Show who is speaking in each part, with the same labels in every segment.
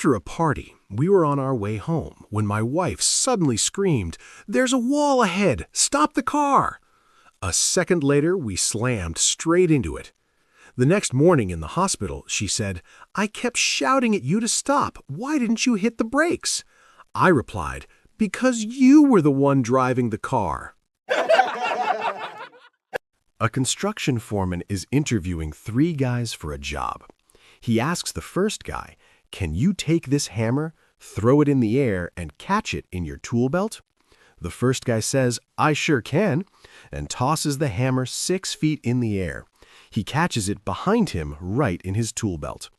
Speaker 1: After a party, we were on our way home when my wife suddenly screamed, "There's a wall ahead! Stop the car!" A second later, we slammed straight into it. The next morning in the hospital, she said, "I kept shouting at you to stop. Why didn't you hit the brakes?" I replied, "Because you were the one driving the car." A construction foreman is interviewing 3 guys for a job. He asks the first guy, "Can you take this hammer, throw it in the air, and catch it in your tool belt?" The first guy says, "I sure can," and tosses the hammer 6 feet in the air. He catches it behind him right in his tool belt.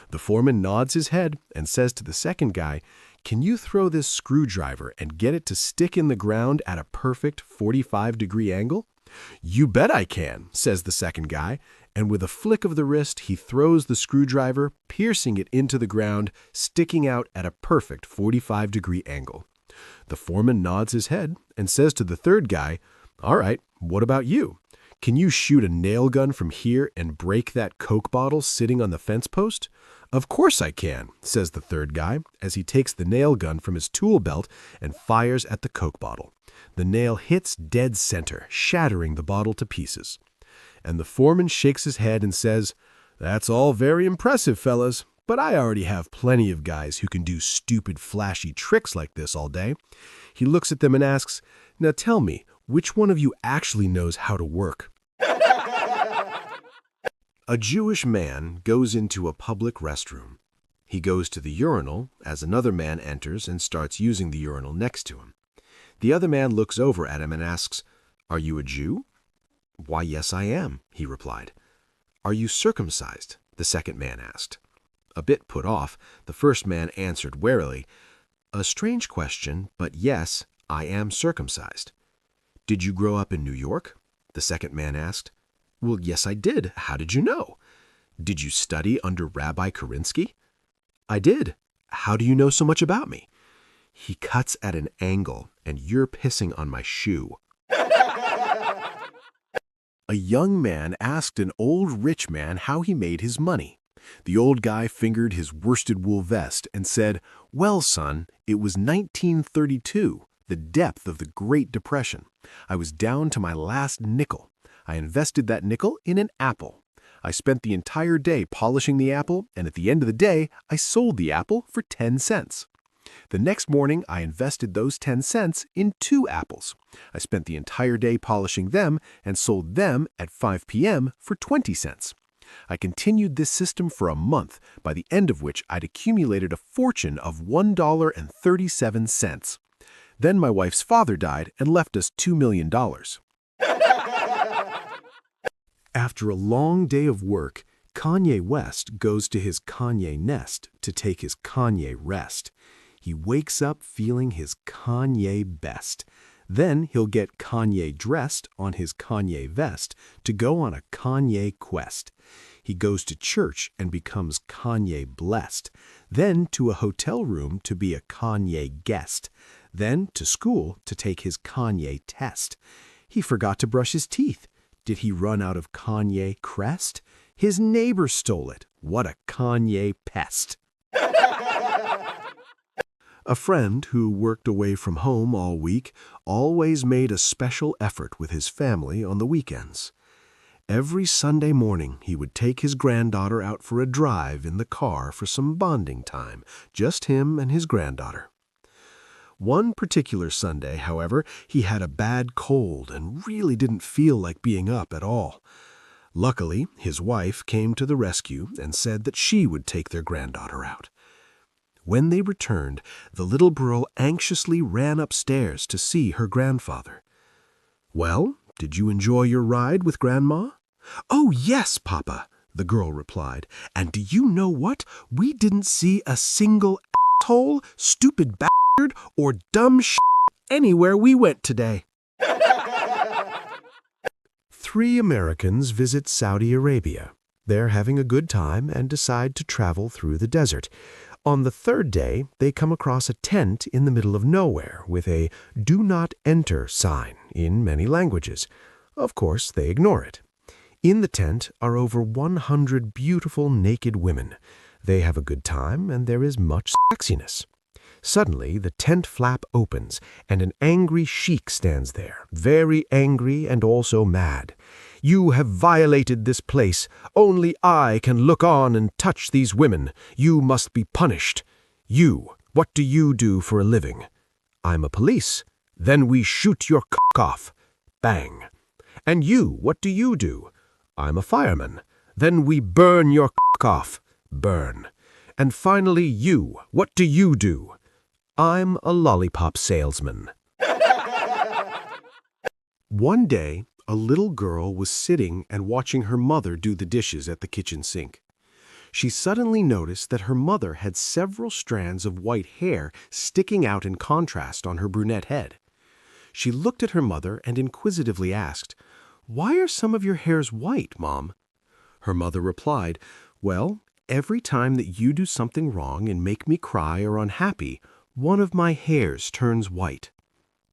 Speaker 1: The foreman nods his head and says to the second guy, "Can you throw this screwdriver and get it to stick in the ground at a perfect 45-degree angle?" "You bet I can," says the second guy, and with a flick of the wrist, he throws the screwdriver, piercing it into the ground, sticking out at a perfect 45-degree angle. The foreman nods his head and says to the third guy, "All right, what about you? Can you shoot a nail gun from here and break that Coke bottle sitting on the fence post?" "Of course I can," says the third guy as he takes the nail gun from his tool belt and fires at the Coke bottle. The nail hits dead center, shattering the bottle to pieces. And the foreman shakes his head and says, "That's all very impressive, fellas, but I already have plenty of guys who can do stupid, flashy tricks like this all day." He looks at them and asks, "Now tell me, which one of you actually knows how to work?" A Jewish man goes into a public restroom. He goes to the urinal as another man enters and starts using the urinal next to him. The other man looks over at him and asks, "Are you a Jew?" "Why, yes, I am," he replied. "Are you circumcised?" the second man asked. A bit put off, the first man answered warily, "A strange question, but yes, I am circumcised." "Did you grow up in New York?" the second man asked. "Well, yes, I did. How did you know?" "Did you study under Rabbi Karinsky?" "I did. How do you know so much about me?" "He cuts at an angle, and you're pissing on my shoe." A young man asked an old rich man how he made his money. The old guy fingered his worsted wool vest and said, "Well, son, it was 1932, the depth of the Great Depression. I was down to my last nickel. I invested that nickel in an apple. I spent the entire day polishing the apple, and at the end of the day, I sold the apple for 10 cents. The next morning, I invested those 10 cents in 2 apples. I spent the entire day polishing them and sold them at 5 p.m. for 20 cents. I continued this system for a month, by the end of which I'd accumulated a fortune of $1.37. Then my wife's father died and left us $2 million. After a long day of work, Kanye West goes to his Kanye nest to take his Kanye rest. He wakes up feeling his Kanye best. Then he'll get Kanye dressed on his Kanye vest to go on a Kanye quest. He goes to church and becomes Kanye blessed. Then to a hotel room to be a Kanye guest. Then to school to take his Kanye test. He forgot to brush his teeth. Did he run out of Kanye crest? His neighbor stole it. What a Kanye pest. A friend who worked away from home all week always made a special effort with his family on the weekends. Every Sunday morning, he would take his granddaughter out for a drive in the car for some bonding time, just him and his granddaughter. One particular Sunday, however, he had a bad cold and really didn't feel like being up at all. Luckily, his wife came to the rescue and said that she would take their granddaughter out. When they returned, the little girl anxiously ran upstairs to see her grandfather. "Well, did you enjoy your ride with Grandma?" "Oh, yes, Papa," the girl replied. "And do you know what? We didn't see a single asshole, stupid bastard, or dumb anywhere we went today." 3 Americans visit Saudi Arabia. They're having a good time and decide to travel through the desert. On the 3rd day, they come across a tent in the middle of nowhere with a "Do Not Enter" sign in many languages. Of course, they ignore it. In the tent are over 100 beautiful naked women. They have a good time, and there is much sexiness. Suddenly, the tent flap opens, and an angry sheik stands there, very angry and also mad. "You have violated this place. Only I can look on and touch these women. You must be punished. You, what do you do for a living?" "I'm a police." "Then we shoot your cock off." Bang. "And you, what do you do?" "I'm a fireman." "Then we burn your cock off." Burn. "And finally you, what do you do?" "I'm a lollipop salesman." One day, a little girl was sitting and watching her mother do the dishes at the kitchen sink. She suddenly noticed that her mother had several strands of white hair sticking out in contrast on her brunette head. She looked at her mother and inquisitively asked, "Why are some of your hairs white, Mom?" Her mother replied, "Well, every time that you do something wrong and make me cry or unhappy, one of my hairs turns white."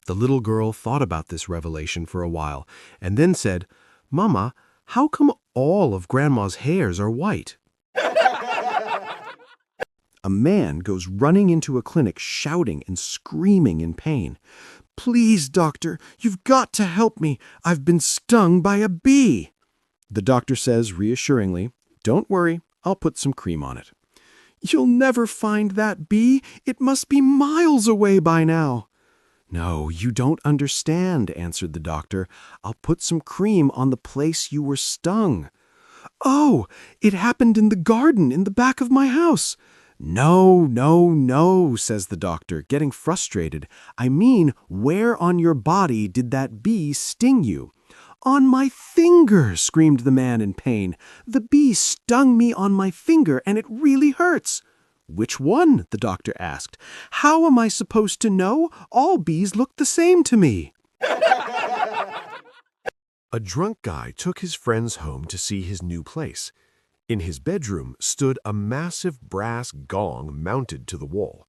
Speaker 1: The little girl thought about this revelation for a while and then said, "Mama, how come all of Grandma's hairs are white?" A man goes running into a clinic shouting and screaming in pain. "Please, doctor, you've got to help me. I've been stung by a bee." The doctor says reassuringly, "Don't worry, I'll put some cream on it." "You'll never find that bee. It must be miles away by now." "No, you don't understand," answered the doctor. "I'll put some cream on the place you were stung." "Oh, it happened in the garden in the back of my house." "No, no, no," says the doctor, getting frustrated. "I mean, where on your body did that bee sting you?" "On my finger," screamed the man in pain. "The bee stung me on my finger, and it really hurts." "Which one?" the doctor asked. "How am I supposed to know? All bees look the same to me." A drunk guy took his friends home to see his new place. In his bedroom stood a massive brass gong mounted to the wall.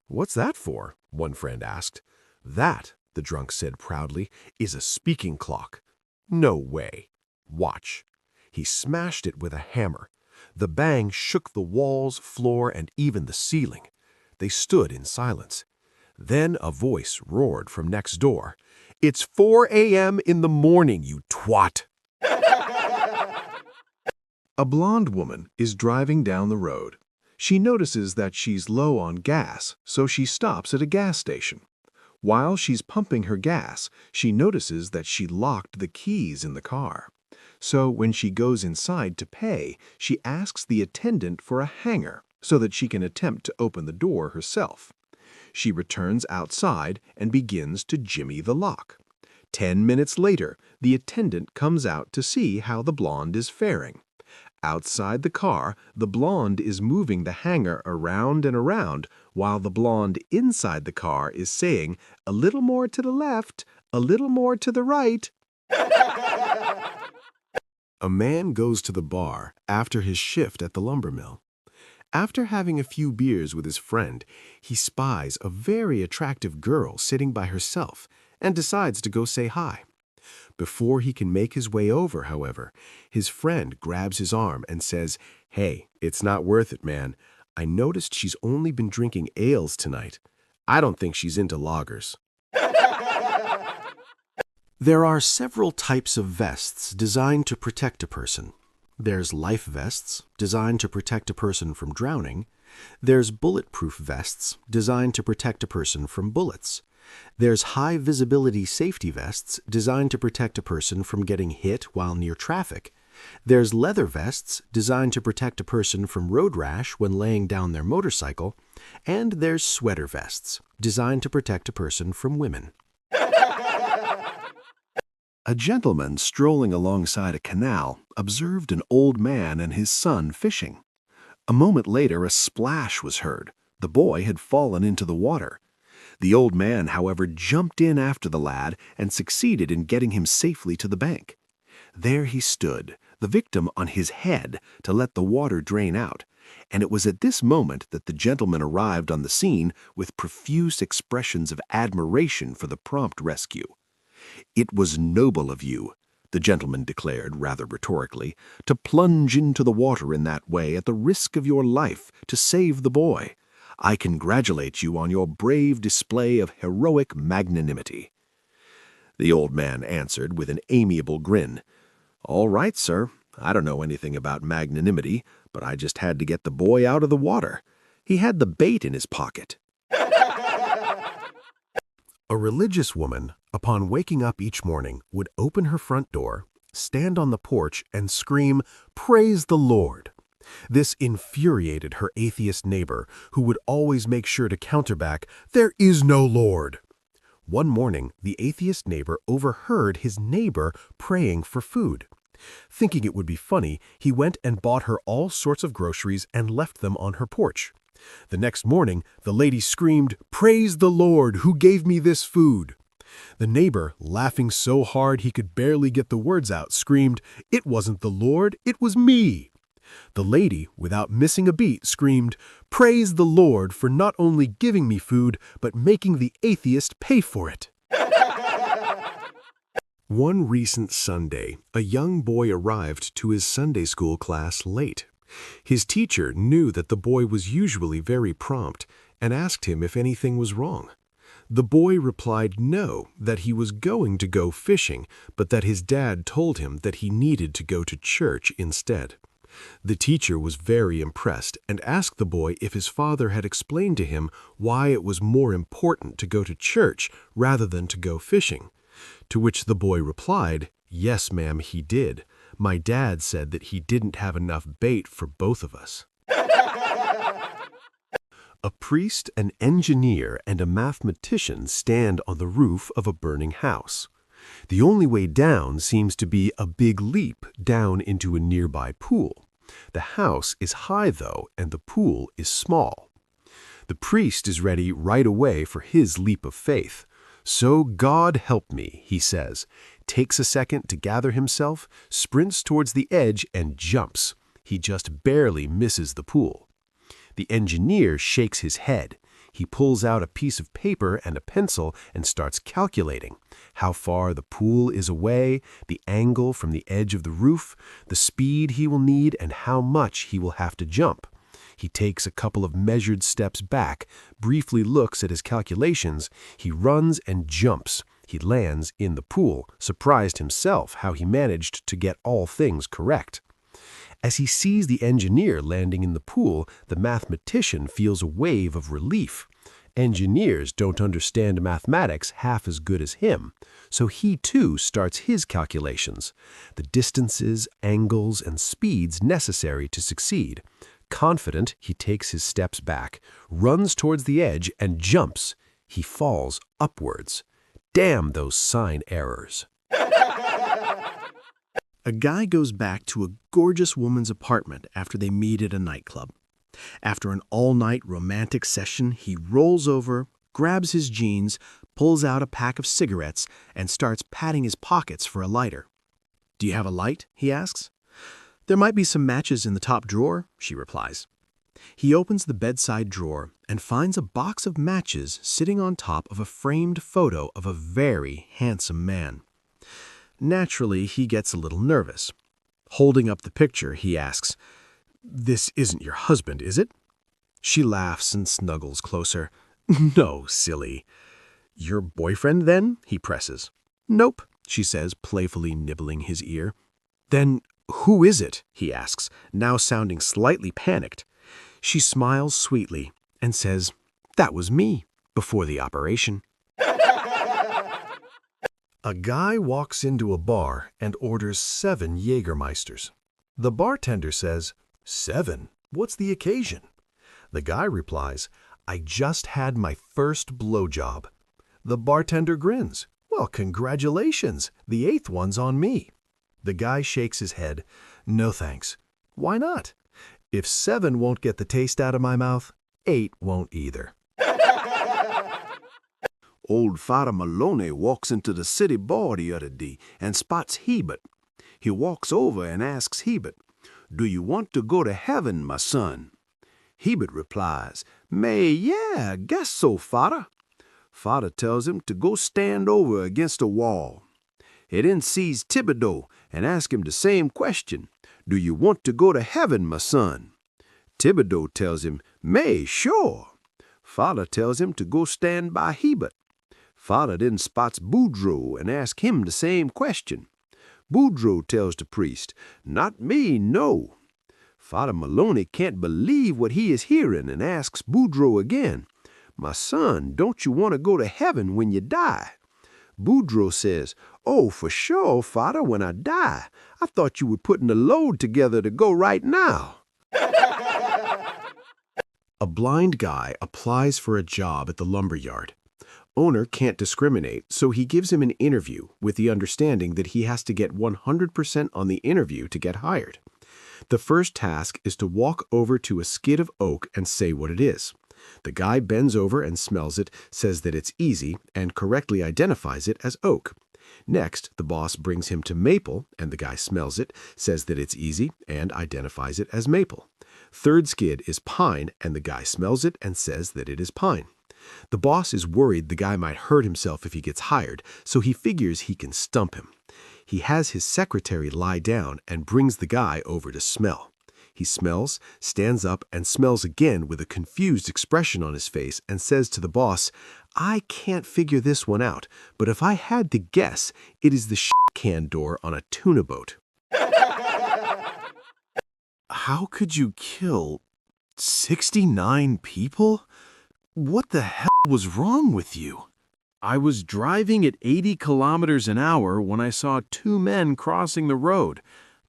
Speaker 1: "What's that for?" one friend asked. "That," the drunk said proudly, "is a speaking clock." "No way." "Watch." He smashed it with a hammer. The bang shook the walls, floor, and even the ceiling. They stood in silence. Then a voice roared from next door. "It's 4 a.m. in the morning, you twat!" A blonde woman is driving down the road. She notices that she's low on gas, so she stops at a gas station. While she's pumping her gas, she notices that she locked the keys in the car. So when she goes inside to pay, she asks the attendant for a hanger so that she can attempt to open the door herself. She returns outside and begins to jimmy the lock. 10 minutes later, the attendant comes out to see how the blonde is faring. Outside the car, the blonde is moving the hanger around and around, while the blonde inside the car is saying, "A little more to the left, a little more to the right." A man goes to the bar after his shift at the lumber mill. After having a few beers with his friend, he spies a very attractive girl sitting by herself and decides to go say hi. Before he can make his way over, however, his friend grabs his arm and says, "Hey, it's not worth it, man. I noticed she's only been drinking ales tonight. I don't think she's into lagers." There are several types of vests designed to protect a person. There's life vests, designed to protect a person from drowning. There's bulletproof vests, designed to protect a person from bullets. There's high-visibility safety vests, designed to protect a person from getting hit while near traffic. There's leather vests, designed to protect a person from road rash when laying down their motorcycle. And there's sweater vests, designed to protect a person from women. A gentleman strolling alongside a canal observed an old man and his son fishing. A moment later, a splash was heard. The boy had fallen into the water. The old man, however, jumped in after the lad and succeeded in getting him safely to the bank. There he stood, the victim on his head, to let the water drain out, and it was at this moment that the gentleman arrived on the scene with profuse expressions of admiration for the prompt rescue. "It was noble of you. the gentleman declared rather rhetorically, to plunge into the water in that way at the risk of your life to save the boy. I congratulate you on your brave display of heroic magnanimity." The old man answered with an amiable grin, "All right, sir. I don't know anything about magnanimity, but I just had to get the boy out of the water. He had the bait in his pocket." A religious woman, upon waking up each morning, would open her front door, stand on the porch, and scream, "Praise the Lord!" This infuriated her atheist neighbor, who would always make sure to counter back, "There is no Lord." One morning, the atheist neighbor overheard his neighbor praying for food. Thinking it would be funny, he went and bought her all sorts of groceries and left them on her porch. The next morning, the lady screamed, "Praise the Lord, who gave me this food." The neighbor, laughing so hard he could barely get the words out, screamed, "It wasn't the Lord, it was me." The lady, without missing a beat, screamed, "Praise the Lord for not only giving me food, but making the atheist pay for it." One recent Sunday, a young boy arrived to his Sunday school class late. His teacher knew that the boy was usually very prompt and asked him if anything was wrong. The boy replied no, that he was going to go fishing, but that his dad told him that he needed to go to church instead. The teacher was very impressed and asked the boy if his father had explained to him why it was more important to go to church rather than to go fishing. To which the boy replied, "Yes, ma'am, he did. My dad said that he didn't have enough bait for both of us." A priest, an engineer, and a mathematician stand on the roof of a burning house. The only way down seems to be a big leap down into a nearby pool. The house is high, though, and the pool is small. The priest is ready right away for his leap of faith. "So God help me," he says, takes a second to gather himself, sprints towards the edge, and jumps. He just barely misses the pool. The engineer shakes his head. He pulls out a piece of paper and a pencil and starts calculating how far the pool is away, the angle from the edge of the roof, the speed he will need, and how much he will have to jump. He takes a couple of measured steps back, briefly looks at his calculations. He runs and jumps. He lands in the pool, surprised himself how he managed to get all things correct. As he sees the engineer landing in the pool, the mathematician feels a wave of relief. Engineers don't understand mathematics half as good as him, so he too starts his calculations, the distances, angles, and speeds necessary to succeed. Confident, he takes his steps back, runs towards the edge, and jumps. He falls upwards. Damn those sine errors. A guy goes back to a gorgeous woman's apartment after they meet at a nightclub. After an all-night romantic session, he rolls over, grabs his jeans, pulls out a pack of cigarettes, and starts patting his pockets for a lighter. "Do you have a light?" he asks. "There might be some matches in the top drawer," she replies. He opens the bedside drawer and finds a box of matches sitting on top of a framed photo of a very handsome man. Naturally, he gets a little nervous. Holding up the picture, he asks, "This isn't your husband, is it?" She laughs and snuggles closer. "No, silly." "Your boyfriend, then?" he presses. "Nope," she says, playfully nibbling his ear. "Then who is it?" he asks, now sounding slightly panicked. She smiles sweetly and says, "That was me, before the operation." A guy walks into a bar and orders 7 Jägermeisters. The bartender says, "7? What's the occasion?" The guy replies, "I just had my first blowjob." The bartender grins. "Well, congratulations. The 8th one's on me." The guy shakes his head. "No thanks." "Why not?" "If 7 won't get the taste out of my mouth, 8 won't either." Old Father Maloney walks into the city bar the other day and spots Hebert. He walks over and asks Hebert, "Do you want to go to heaven, my son?" Hebert replies, Yeah, guess so, Father." Father tells him to go stand over against a wall.
Speaker 2: He then sees Thibodeau and asks him the same question. Do you want to go to heaven, my son? Thibodeau tells him, May, sure. Father tells him to go stand by Hebert. Father then spots Boudreaux and asks him the same question. Boudreaux tells the priest, Not me, no. Father Maloney can't believe what he is hearing and asks Boudreaux again, My son, don't you want to go to heaven when you die? Boudreaux says, Oh, for sure, Father, when I die. I thought you were putting a load together to go right now.
Speaker 1: A blind guy applies for a job at the lumber yard. Owner can't discriminate, so he gives him an interview with the understanding that he has to get 100% on the interview to get hired. The first task is to walk over to a skid of oak and say what it is. The guy bends over and smells it, says that it's easy, and correctly identifies it as oak. Next, the boss brings him to maple, and the guy smells it, says that it's easy, and identifies it as maple. Third skid is pine, and the guy smells it and says that it is pine. The boss is worried the guy might hurt himself if he gets hired, so he figures he can stump him. He has his secretary lie down and brings the guy over to smell. He smells, stands up, and smells again with a confused expression on his face and says to the boss, I can't figure this one out, but if I had to guess, it is the can door on a tuna boat. How could you kill 69 people? What the hell was wrong with you? I was driving at 80 kilometers an hour when I saw two men crossing the road.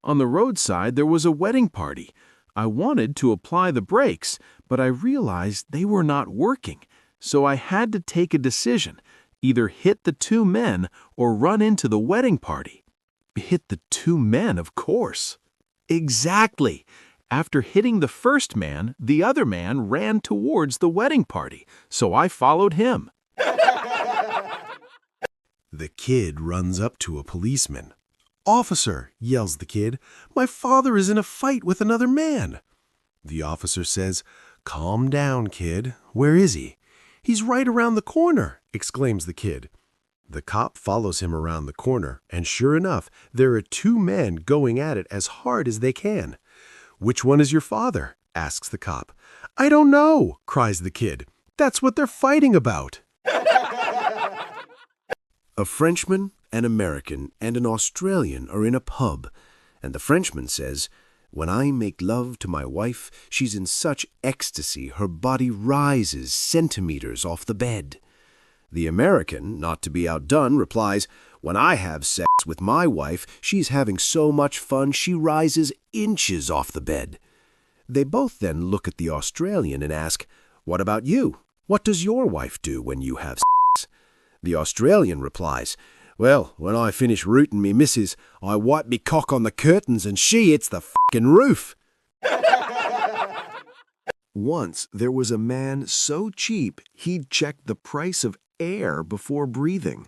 Speaker 1: On the roadside, there was a wedding party. I wanted to apply the brakes, but I realized they were not working, so I had to take a decision, either hit the two men or run into the wedding party. Hit the two men, of course. Exactly. After hitting the first man, the other man ran towards the wedding party, so I followed him. The kid runs up to a policeman. Officer, yells the kid, my father is in a fight with another man. The officer says, calm down, kid. Where is he? He's right around the corner, exclaims the kid. The cop follows him around the corner, and sure enough, there are two men going at it as hard as they can. Which one is your father? Asks the cop. I don't know, cries the kid. That's what they're fighting about. A Frenchman, an American, and an Australian are in a pub, and the Frenchman says, when I make love to my wife, she's in such ecstasy her body rises centimeters off the bed. The American, not to be outdone, replies, when I have sex with my wife, she's having so much fun she rises inches off the bed. They both then look at the Australian and ask, what about you? What does your wife do when you have sex? The Australian replies, well, when I finish rootin' me missus, I wipe me cock on the curtains and she hits the f***ing roof. Once there was a man so cheap he'd checked the price of air before breathing.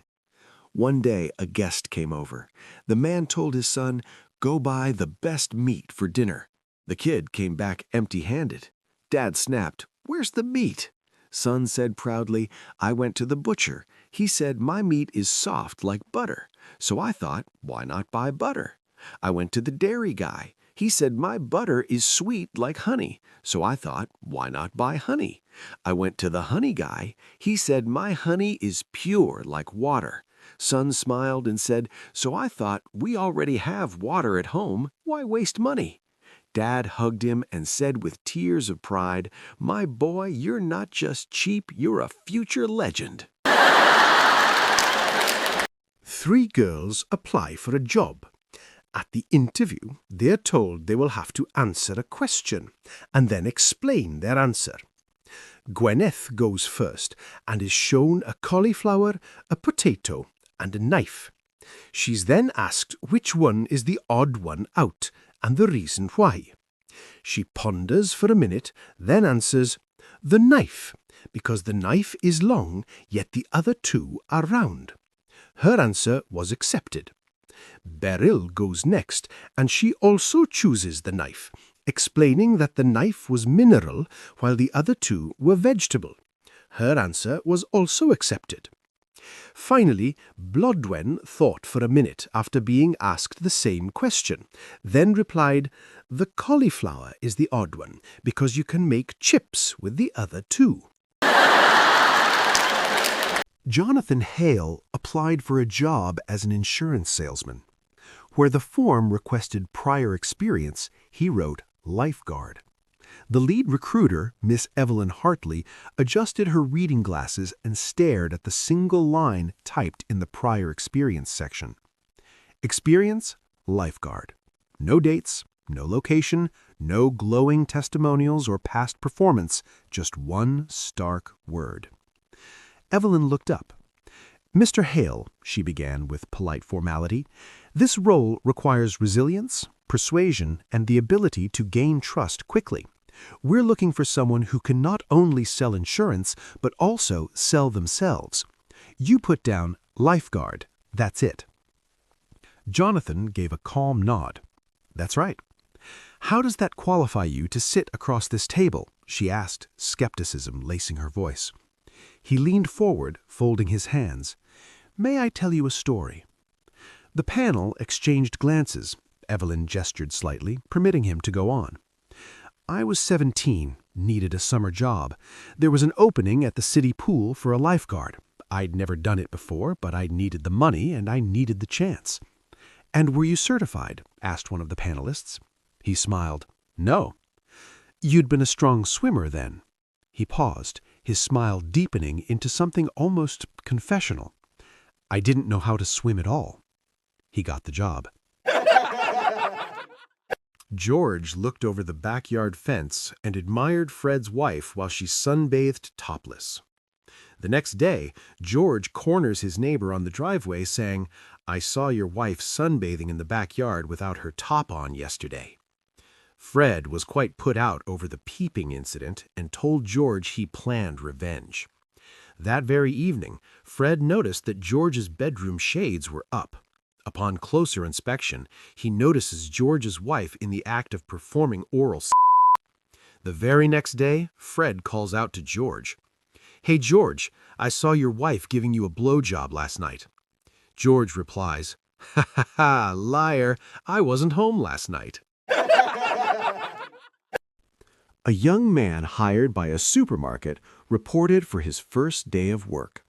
Speaker 1: One day a guest came over. The man told his son, go buy the best meat for dinner. The kid came back empty-handed. Dad snapped, where's the meat? Son said proudly, I went to the butcher. He said my meat is soft like butter. So I thought, why not buy butter? I went to the dairy guy. He said my butter is sweet like honey. So I thought, why not buy honey? I went to the honey guy. He said my honey is pure like water. Son smiled and said, so I thought we already have water at home. Why waste money? Dad hugged him and said with tears of pride, my boy, you're not just cheap, you're a future legend. 3 girls apply for a job. At the interview, they're told they will have to answer a question and then explain their answer. Gwyneth goes first and is shown a cauliflower, a potato, and a knife. She's then asked which one is the odd one out and the reason why. She ponders for a minute, then answers, the knife, because the knife is long, yet the other 2 are round. Her answer was accepted. Beryl goes next, and she also chooses the knife, explaining that the knife was mineral, while the other 2 were vegetable. Her answer was also accepted. Finally, Blodwen thought for a minute after being asked the same question, then replied, "The cauliflower is the odd one, because you can make chips with the other two." Jonathan Hale applied for a job as an insurance salesman. Where the form requested prior experience, he wrote lifeguard. The lead recruiter, Miss Evelyn Hartley, adjusted her reading glasses and stared at the single line typed in the prior experience section. Experience, lifeguard. No dates, no location, no glowing testimonials or past performance, just one stark word. Evelyn looked up. "Mr. Hale," she began with polite formality, "this role requires resilience, persuasion, and the ability to gain trust quickly. We're looking for someone who can not only sell insurance, but also sell themselves. You put down lifeguard. That's it." Jonathan gave a calm nod. "That's right." "How does that qualify you to sit across this table?" she asked, skepticism lacing her voice. He leaned forward, folding his hands. "May I tell you a story?" The panel exchanged glances. Evelyn gestured slightly, permitting him to go on. "I was 17, needed a summer job. There was an opening at the city pool for a lifeguard. I'd never done it before, but I needed the money and I needed the chance." "And were you certified?" asked one of the panelists. He smiled. "No." "You'd been a strong swimmer then." He paused, his smile deepening into something almost confessional. "I didn't know how to swim at all." He got the job. George looked over the backyard fence and admired Fred's wife while she sunbathed topless. The next day, George corners his neighbor on the driveway saying, "I saw your wife sunbathing in the backyard without her top on yesterday." Fred was quite put out over the peeping incident and told George he planned revenge. That very evening, Fred noticed that George's bedroom shades were up. Upon closer inspection, he notices George's wife in the act of performing oral sex. The very next day, Fred calls out to George, "Hey George, I saw your wife giving you a blowjob last night." George replies, "Ha ha ha, liar, I wasn't home last night." A young man hired by a supermarket reported for his first day of work.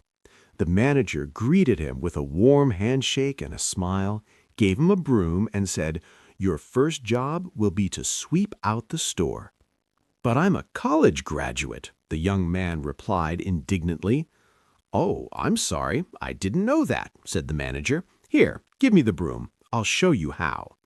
Speaker 1: The manager greeted him with a warm handshake and a smile, gave him a broom, and said, "Your first job will be to sweep out the store." "But I'm a college graduate," the young man replied indignantly. "Oh, I'm sorry, I didn't know that," said the manager. "Here, give me the broom. I'll show you how."